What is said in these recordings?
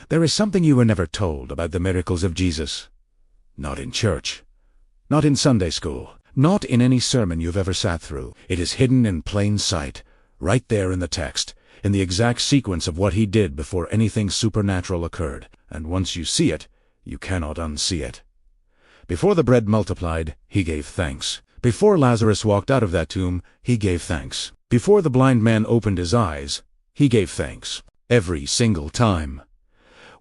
There is something you were never told about the miracles of Jesus. Not in church. Not in Sunday school. Not in any sermon you've ever sat through. It is hidden in plain sight, right there in the text, in the exact sequence of what he did before anything supernatural occurred. And once you see it, you cannot unsee it. Before the bread multiplied, he gave thanks. Before Lazarus walked out of that tomb, he gave thanks. Before the blind man opened his eyes, he gave thanks. Every single time.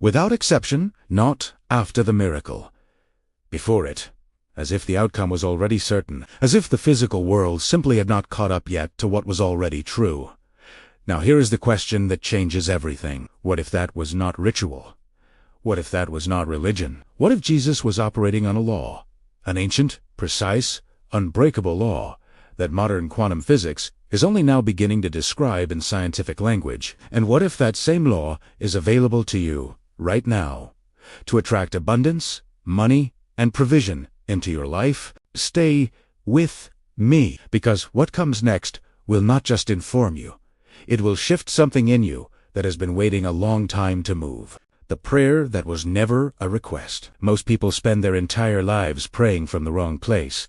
Without exception, not after the miracle. Before it, as if the outcome was already certain, as if the physical world simply had not caught up yet to what was already true. Now here is the question that changes everything. What if that was not ritual? What if that was not religion? What if Jesus was operating on a law? An ancient, precise, unbreakable law that modern quantum physics is only now beginning to describe in scientific language. And what if that same law is available to you right now to attract abundance, money, and provision into your life? Stay with me, because what comes next will not just inform you. It will shift something in you that has been waiting a long time to move. The prayer that was never a request. Most people spend their entire lives praying from the wrong place.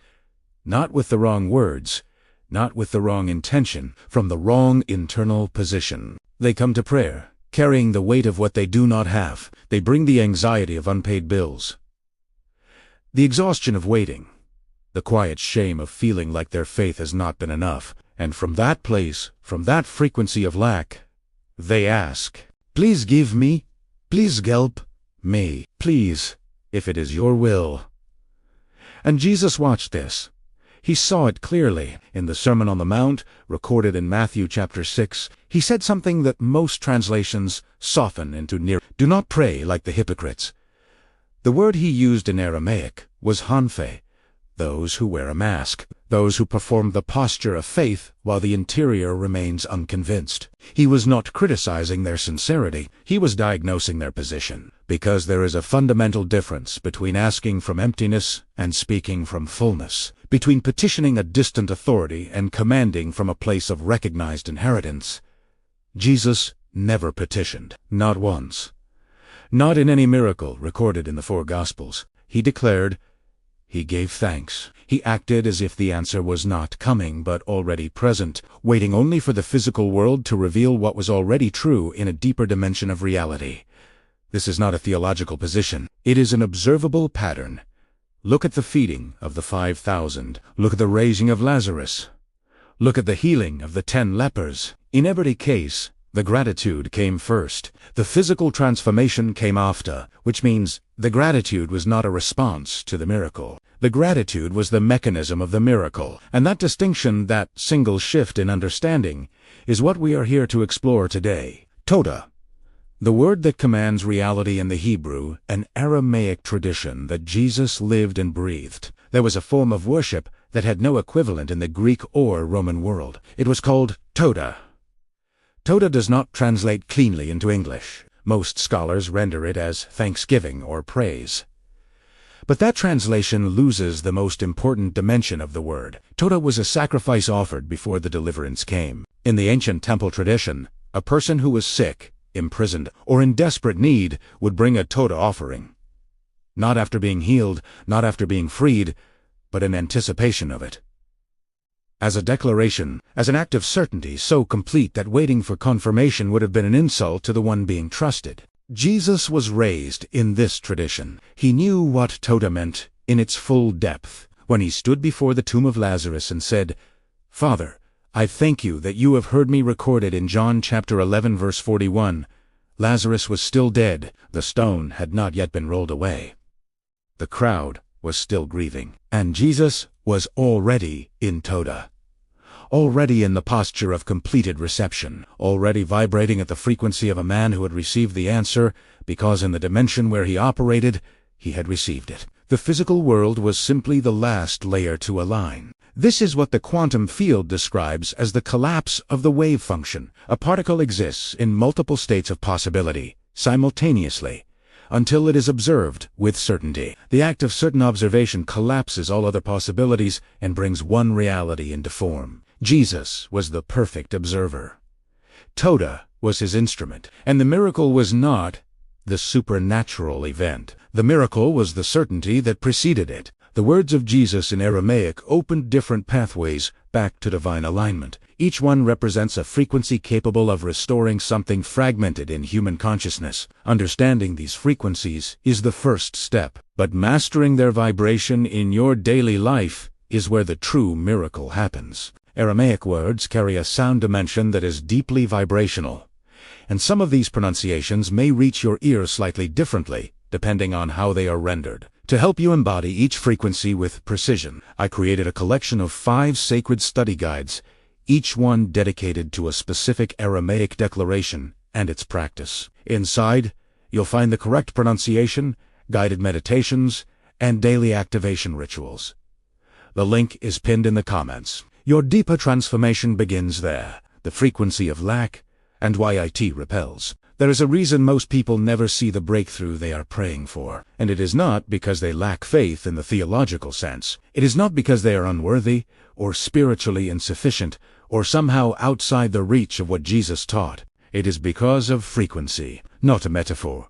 Not with the wrong words, not with the wrong intention, from the wrong internal position. They come to prayer, carrying the weight of what they do not have. They bring the anxiety of unpaid bills, the exhaustion of waiting, the quiet shame of feeling like their faith has not been enough. And from that place, from that frequency of lack, they ask, "Please give me, please help me, please, if it is your will." And Jesus watched this. He saw it clearly. In the Sermon on the Mount, recorded in Matthew chapter 6, he said something that most translations soften into near. Do not pray like the hypocrites. The word he used in Aramaic was hanfe, those who wear a mask, those who perform the posture of faith while the interior remains unconvinced. He was not criticizing their sincerity, he was diagnosing their position, because there is a fundamental difference between asking from emptiness and speaking from fullness, between petitioning a distant authority and commanding from a place of recognized inheritance. Jesus never petitioned, not once. Not in any miracle recorded in the four Gospels. He declared, he gave thanks. He acted as if the answer was not coming but already present, waiting only for the physical world to reveal what was already true in a deeper dimension of reality. This is not a theological position. It is an observable pattern. Look at the feeding of the 5,000. Look at the raising of Lazarus. Look at the healing of the 10 lepers. In every case, the gratitude came first. The physical transformation came after, which means the gratitude was not a response to the miracle. The gratitude was the mechanism of the miracle. And that distinction, that single shift in understanding, is what we are here to explore today. Todah, the word that commands reality in the Hebrew, an Aramaic tradition that Jesus lived and breathed. There was a form of worship that had no equivalent in the Greek or Roman world. It was called todah. Todah does not translate cleanly into English. Most scholars render it as thanksgiving or praise. But that translation loses the most important dimension of the word. Todah was a sacrifice offered before the deliverance came. In the ancient temple tradition, a person who was sick, imprisoned, or in desperate need would bring a todah offering. Not after being healed, not after being freed, but in anticipation of it. As a declaration, as an act of certainty so complete that waiting for confirmation would have been an insult to the one being trusted. Jesus was raised in this tradition. He knew what todah meant in its full depth when he stood before the tomb of Lazarus and said, "Father, I thank you that you have heard me recorded in John chapter 11 verse 41. Lazarus was still dead. The stone had not yet been rolled away." The crowd was still grieving, and Jesus was already in todah. Already in the posture of completed reception, already vibrating at the frequency of a man who had received the answer, because in the dimension where he operated, he had received it. The physical world was simply the last layer to align. This is what the quantum field describes as the collapse of the wave function. A particle exists in multiple states of possibility, simultaneously, until it is observed with certainty. The act of certain observation collapses all other possibilities and brings one reality into form. Jesus was the perfect observer. Todah was his instrument, and the miracle was not the supernatural event. The miracle was the certainty that preceded it. The words of Jesus in Aramaic opened different pathways back to divine alignment. Each one represents a frequency capable of restoring something fragmented in human consciousness. Understanding these frequencies is the first step, but mastering their vibration in your daily life is where the true miracle happens. Aramaic words carry a sound dimension that is deeply vibrational, and some of these pronunciations may reach your ear slightly differently, depending on how they are rendered. To help you embody each frequency with precision, I created a collection of 5 sacred study guides, each one dedicated to a specific Aramaic declaration and its practice. Inside, you'll find the correct pronunciation, guided meditations, and daily activation rituals. The link is pinned in the comments. Your deeper transformation begins there. The frequency of lack and why it repels. There is a reason most people never see the breakthrough they are praying for, and it is not because they lack faith in the theological sense. It is not because they are unworthy or spiritually insufficient or somehow outside the reach of what Jesus taught. It is because of frequency, not a metaphor.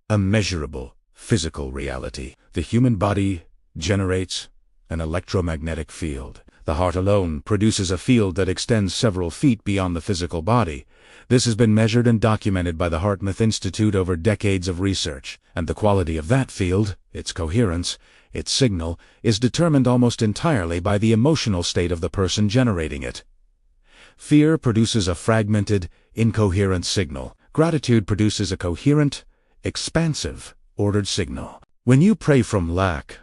A measurable, physical reality. The human body generates an electromagnetic field. The heart alone produces a field that extends several feet beyond the physical body. This has been measured and documented by the HeartMath Institute over decades of research, and the quality of that field, its coherence, its signal, is determined almost entirely by the emotional state of the person generating it. Fear produces a fragmented, incoherent signal. Gratitude produces a coherent, expansive, ordered signal. When you pray from lack,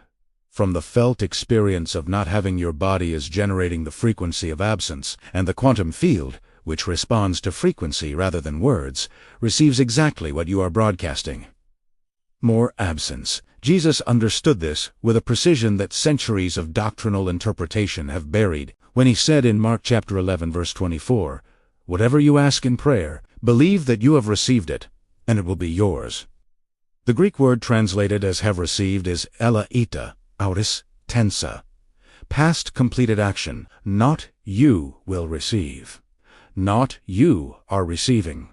from the felt experience of not having, your body is generating the frequency of absence, and the quantum field, which responds to frequency rather than words, receives exactly what you are broadcasting. More absence. Jesus understood this with a precision that centuries of doctrinal interpretation have buried, when he said in Mark chapter 11 verse 24, "Whatever you ask in prayer, believe that you have received it, and it will be yours." The Greek word translated as have received is elaita, auris tensa. Past completed action. Not you will receive. Not you are receiving.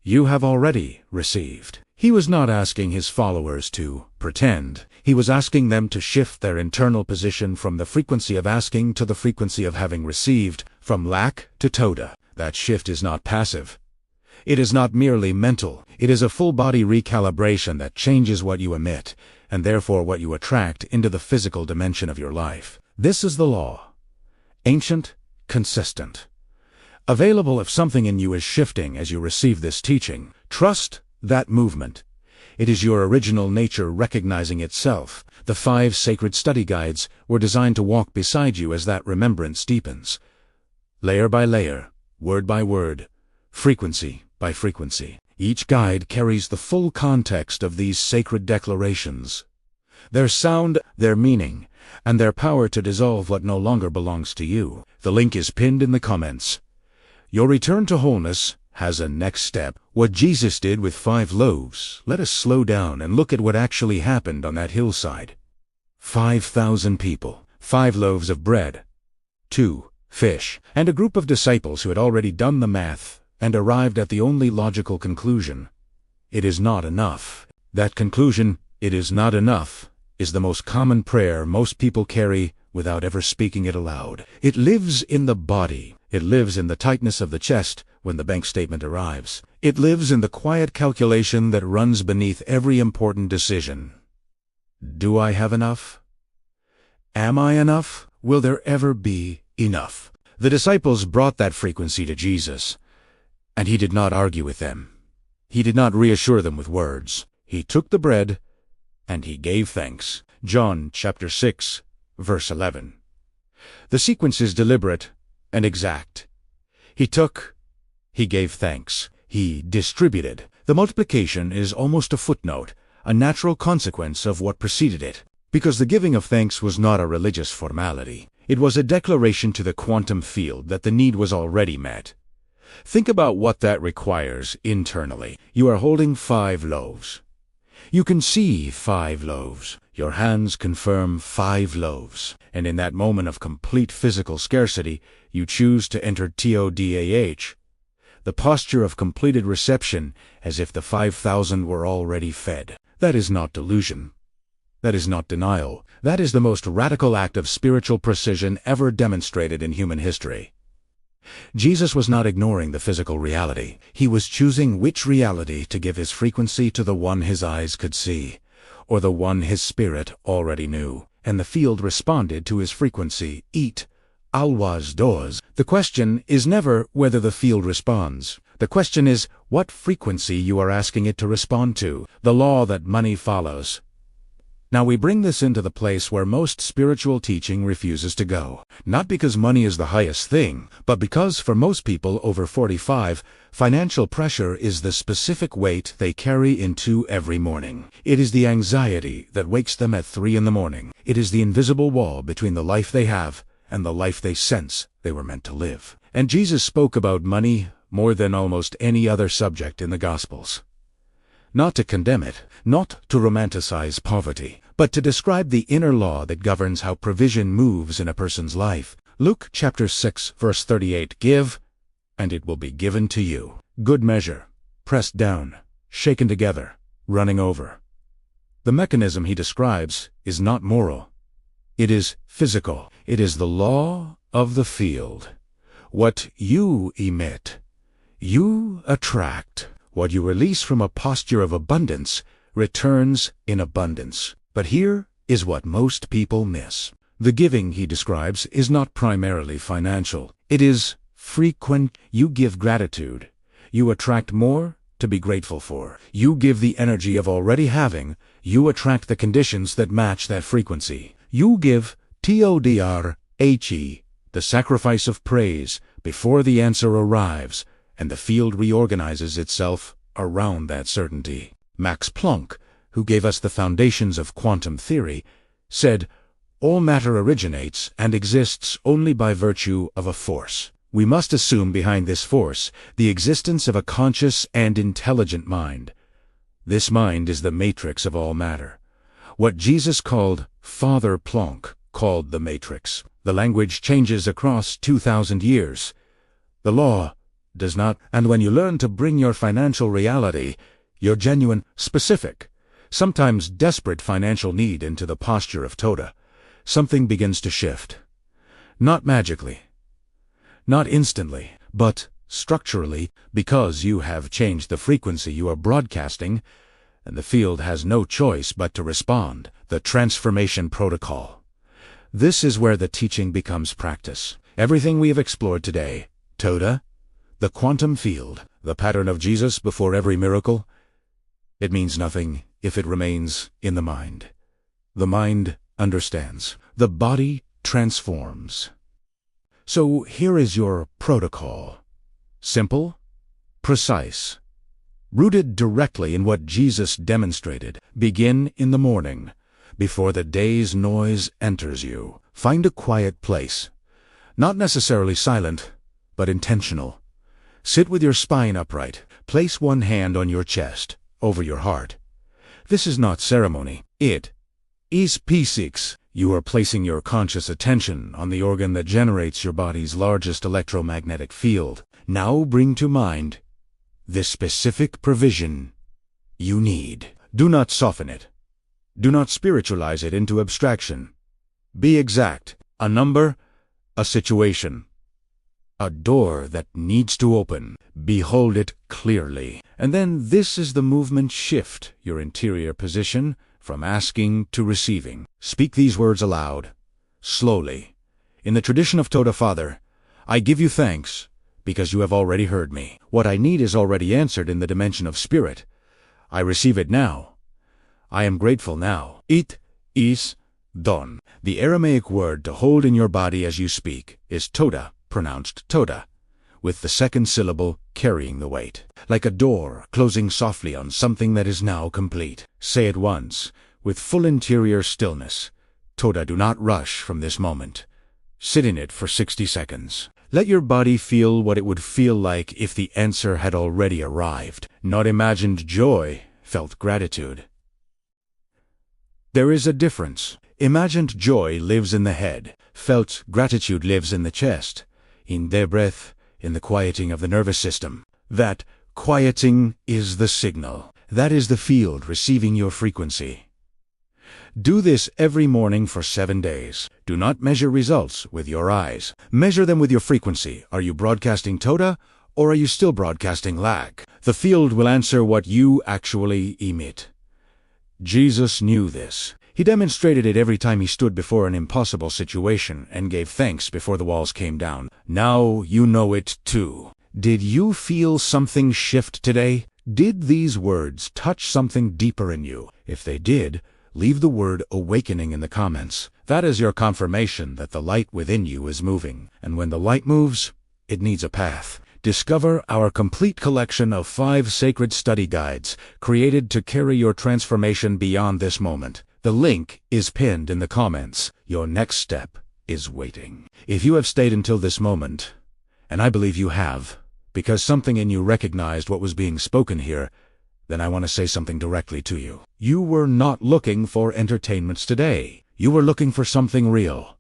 You have already received. He was not asking his followers to pretend. He was asking them to shift their internal position from the frequency of asking to the frequency of having received, from lack to todah. That shift is not passive. It is not merely mental. It is a full-body recalibration that changes what you emit, and therefore what you attract, into the physical dimension of your life. This is the law. Ancient, consistent. Available if something in you is shifting as you receive this teaching. Trust that movement. It is your original nature recognizing itself. The 5 sacred study guides were designed to walk beside you as that remembrance deepens. Layer by layer, word by word, frequency by frequency. Each guide carries the full context of these sacred declarations. Their sound, their meaning, and their power to dissolve what no longer belongs to you. The link is pinned in the comments. Your return to wholeness has a next step. What Jesus did with 5 loaves. Let us slow down and look at what actually happened on that hillside. 5,000 people, 5 loaves of bread, 2 fish, and a group of disciples who had already done the math and arrived at the only logical conclusion. It is not enough. That conclusion, it is not enough, is the most common prayer most people carry without ever speaking it aloud. It lives in the body. It lives in the tightness of the chest when the bank statement arrives. It lives in the quiet calculation that runs beneath every important decision. Do I have enough? Am I enough? Will there ever be enough? The disciples brought that frequency to Jesus, and he did not argue with them. He did not reassure them with words. He took the bread, and he gave thanks. John chapter 6, verse 11. The sequence is deliberate and exact. He took, he gave thanks, he distributed. The multiplication is almost a footnote, a natural consequence of what preceded it, because the giving of thanks was not a religious formality. It was a declaration to the quantum field that the need was already met. Think about what that requires internally. You are holding 5 loaves. You can see 5 loaves. Your hands confirm 5 loaves. And in that moment of complete physical scarcity, you choose to enter todah, the posture of completed reception, as if the 5,000 were already fed. That is not delusion. That is not denial. That is the most radical act of spiritual precision ever demonstrated in human history. Jesus was not ignoring the physical reality. He was choosing which reality to give his frequency to, the one his eyes could see, or the one his spirit already knew. And the field responded to his frequency. Eat, always does. The question is never whether the field responds. The question is what frequency you are asking it to respond to. The law that money follows. Now we bring this into the place where most spiritual teaching refuses to go. Not because money is the highest thing, but because for most people over 45, financial pressure is the specific weight they carry into every morning. It is the anxiety that wakes them at 3 in the morning. It is the invisible wall between the life they have and the life they sense they were meant to live. And Jesus spoke about money more than almost any other subject in the Gospels. Not to condemn it, not to romanticize poverty, but to describe the inner law that governs how provision moves in a person's life. Luke chapter 6, verse 38, Give, and it will be given to you. Good measure, pressed down, shaken together, running over. The mechanism he describes is not moral. It is physical. It is the law of the field. What you emit, you attract. What you release from a posture of abundance returns in abundance. But here is what most people miss. The giving he describes is not primarily financial. It is frequent. You give gratitude. You attract more to be grateful for. You give the energy of already having. You attract the conditions that match that frequency. You give todah, the sacrifice of praise, before the answer arrives, and the field reorganizes itself around that certainty. Max Planck, who gave us the foundations of quantum theory, said, all matter originates and exists only by virtue of a force. We must assume behind this force the existence of a conscious and intelligent mind. This mind is the matrix of all matter. What Jesus called Father Planck called the matrix. The language changes across 2,000 years. The law does not. And when you learn to bring your financial reality, your genuine, specific, sometimes desperate financial need into the posture of todah, something begins to shift. Not magically, not instantly, but structurally, because you have changed the frequency you are broadcasting, and the field has no choice but to respond. The transformation protocol. This is where the teaching becomes practice. Everything we have explored today, todah, the quantum field, the pattern of Jesus before every miracle, it means nothing if it remains in the mind. The mind understands. The body transforms. So here is your protocol. Simple, precise, rooted directly in what Jesus demonstrated. Begin in the morning, before the day's noise enters you. Find a quiet place, not necessarily silent, but intentional. Sit with your spine upright. Place one hand on your chest, over your heart. This is not ceremony. It is P6. You are placing your conscious attention on the organ that generates your body's largest electromagnetic field. Now bring to mind this specific provision you need. Do not soften it. Do not spiritualize it into abstraction. Be exact. A number, a situation. A door that needs to open. Behold it clearly. And then this is the movement shift your interior position from asking to receiving. Speak these words aloud, slowly. In the tradition of todah, Father, I give you thanks because you have already heard me. What I need is already answered in the dimension of spirit. I receive it now. I am grateful now. It is done. The Aramaic word to hold in your body as you speak is todah, pronounced todah, with the second syllable carrying the weight. Like a door closing softly on something that is now complete. Say it once, with full interior stillness. Todah, do not rush from this moment. Sit in it for 60 seconds. Let your body feel what it would feel like if the answer had already arrived. Not imagined joy, felt gratitude. There is a difference. Imagined joy lives in the head. Felt gratitude lives in the chest. In their breath, in the quieting of the nervous system. That quieting is the signal. That is the field receiving your frequency. Do this every morning for 7 days. Do not measure results with your eyes. Measure them with your frequency. Are you broadcasting todah, or are you still broadcasting lag? The field will answer what you actually emit. Jesus knew this. He demonstrated it every time he stood before an impossible situation and gave thanks before the walls came down. Now you know it too. Did you feel something shift today? Did these words touch something deeper in you? If they did, leave the word awakening in the comments. That is your confirmation that the light within you is moving. And when the light moves, it needs a path. Discover our complete collection of 5 sacred study guides created to carry your transformation beyond this moment. The link is pinned in the comments. Your next step is waiting. If you have stayed until this moment, and I believe you have, because something in you recognized what was being spoken here, then I want to say something directly to you. You were not looking for entertainments today. You were looking for something real.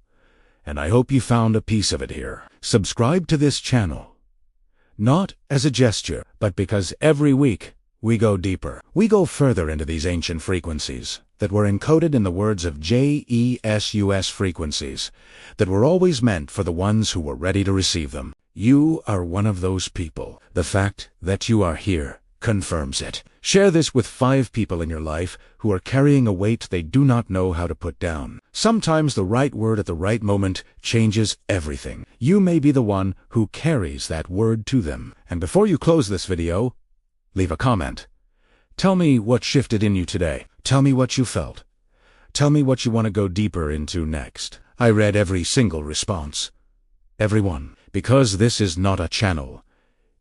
And I hope you found a piece of it here. Subscribe to this channel. Not as a gesture, but because every week we go deeper. We go further into these ancient frequencies that were encoded in the words of Jesus frequencies that were always meant for the ones who were ready to receive them. You are one of those people. The fact that you are here confirms it. Share this with 5 people in your life who are carrying a weight they do not know how to put down. Sometimes the right word at the right moment changes everything. You may be the one who carries that word to them. And before you close this video, leave a comment. Tell me what shifted in you today. Tell me what you felt. Tell me what you want to go deeper into next. I read every single response. Every one. Because this is not a channel.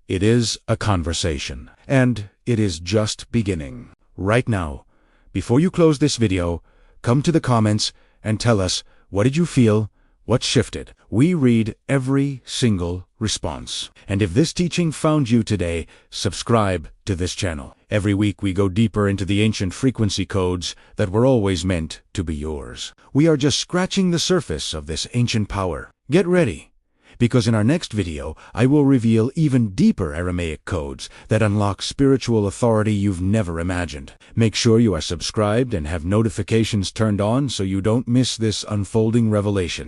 It is a conversation. And it is just beginning. Right now, before you close this video, come to the comments and tell us, what did you feel? What shifted? We read every single response. And if this teaching found you today, subscribe to this channel. Every week we go deeper into the ancient frequency codes that were always meant to be yours. We are just scratching the surface of this ancient power. Get ready, because in our next video, I will reveal even deeper Aramaic codes that unlock spiritual authority you've never imagined. Make sure you are subscribed and have notifications turned on so you don't miss this unfolding revelation.